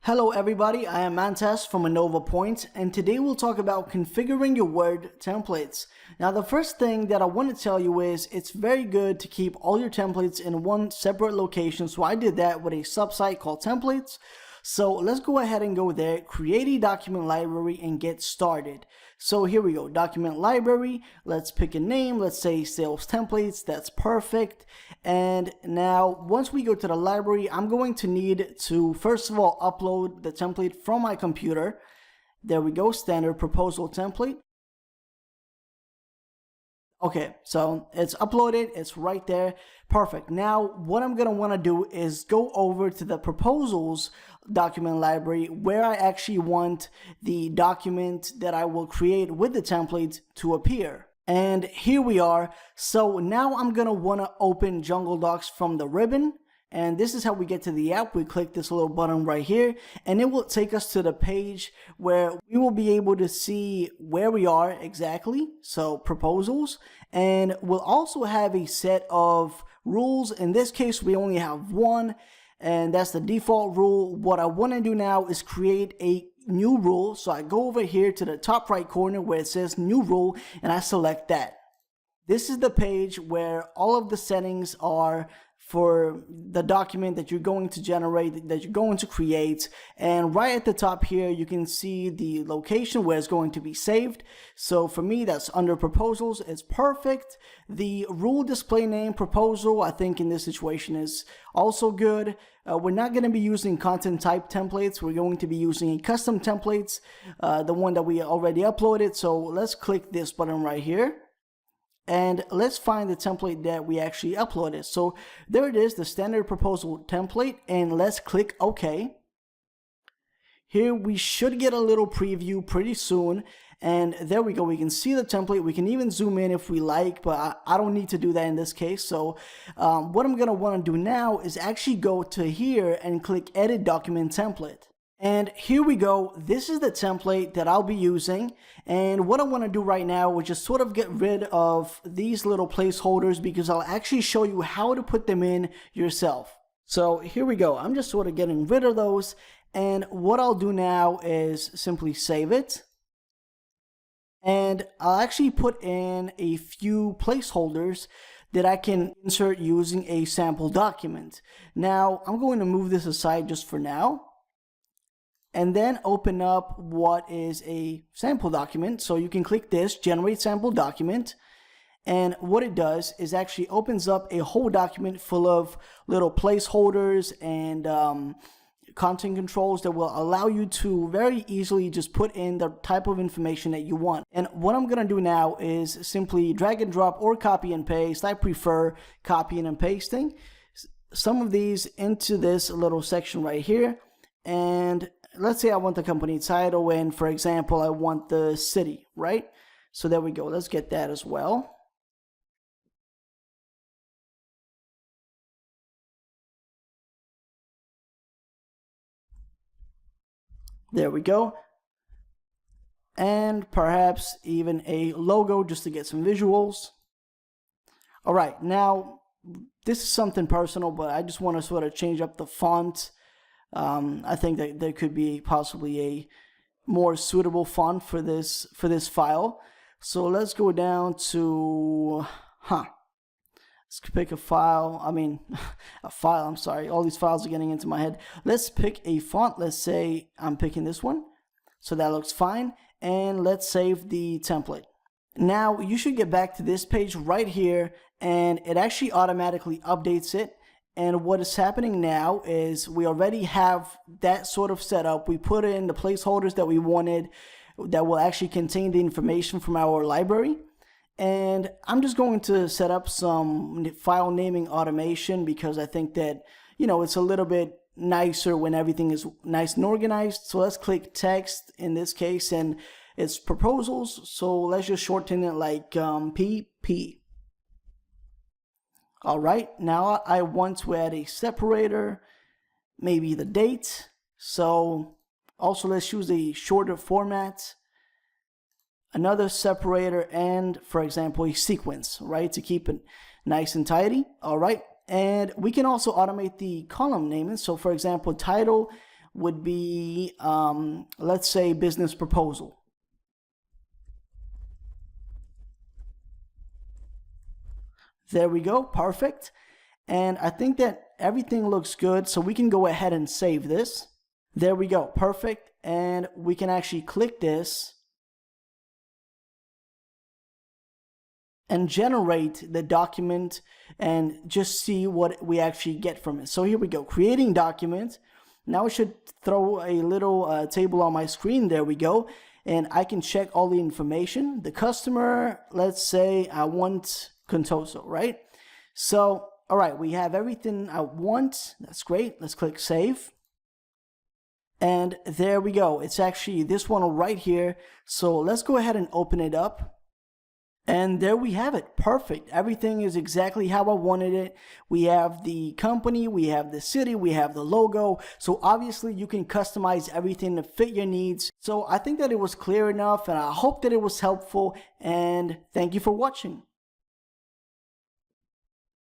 Hello everybody, I am Mantas from EnovaPoint, and today we'll talk about configuring your Word templates. Now the first thing that I want to tell you is it's very good to keep all your templates in one separate location, so I did that with a subsite called templates. So let's go ahead and go there, create a document library and get started. So here we go, document library, let's pick a name, let's say sales templates, that's perfect. And now once we go to the library, I'm going to need to first of all upload the template from my computer. There we go, standard proposal template. Okay, so it's uploaded, it's right there, perfect. Now what I'm gonna want to do is go over to the proposals document library where I actually want the document that I will create with the template to appear. And here we are. So now I'm gonna want to open JungleDocs from the ribbon. And this is how we get to the app. We click this little button right here and it will take us to the page where we will be able to see where we are exactly. So proposals, and we'll also have a set of rules. In this case, we only have one, and that's the default rule. What I want to do now is create a new rule. So I go over here to the top right corner where it says new rule and I select that. This is the page where all of the settings are for the document that you're going to generate, that you're going to create. And right at the top here, you can see the location where it's going to be saved. So for me, that's under proposals. It's perfect. The rule display name proposal, I think in this situation is also good. We're not going to be using content type templates. We're going to be using custom templates, the one that we already uploaded. So let's click this button right here. And let's find the template that we actually uploaded. So there it is, the standard proposal template, and let's click OK. Here we should get a little preview pretty soon, and there we go. We can see the template. We can even zoom in if we like, but I don't need to do that in this case. So what I'm gonna want to do now is actually go to here and click Edit Document Template. And here we go. This is the template that I'll be using. And what I want to do right now is just sort of get rid of these little placeholders because I'll actually show you how to put them in yourself. So here we go. I'm just sort of getting rid of those. And what I'll do now is simply save it. And I'll actually put in a few placeholders that I can insert using a sample document. Now I'm going to move this aside just for now, and then open up what is a sample document. So you can click this, generate sample document. And what it does is actually opens up a whole document full of little placeholders and content controls that will allow you to very easily just put in the type of information that you want. And what I'm gonna do now is simply drag and drop or copy and paste. I prefer copying and pasting some of these into this little section right here. And let's say I want the company title, and for example, I want the city, right? So there we go. Let's get that as well. There we go. And perhaps even a logo just to get some visuals. All right, now this is something personal, but I just want to sort of change up the font. I think that there could be possibly a more suitable font for this file. So let's go down to, let's pick a file. I'm sorry. All these files are getting into my head. Let's pick a font. Let's say I'm picking this one. So that looks fine. And let's save the template. Now you should get back to this page right here, and it actually automatically updates it. And what is happening now is we already have that sort of setup. We put in the placeholders that we wanted that will actually contain the information from our library. And I'm just going to set up some file naming automation because I think that, you know, it's a little bit nicer when everything is nice and organized. So let's click text in this case, and it's proposals. So let's just shorten it like PP. All right, now I want to add a separator, maybe the date. So also let's use a shorter format, another separator, and for example, a sequence, right, to keep it nice and tidy. All right, and we can also automate the column naming. So for example, title, would be, let's say, business proposal. There we go, perfect. And I think that everything looks good, so we can go ahead and save this. There we go, perfect. And we can actually click this and generate the document and just see what we actually get from it. So here we go, creating document. Now it should throw a little table on my screen. There we go. And I can check all the information. The customer, let's say I want Contoso, right? So, all right, we have everything I want. That's great. Let's click save. And there we go. It's actually this one right here. So let's go ahead and open it up. And there we have it. Perfect. Everything is exactly how I wanted it. We have the company, we have the city, we have the logo. So obviously you can customize everything to fit your needs. So I think that it was clear enough, and I hope that it was helpful, and thank you for watching.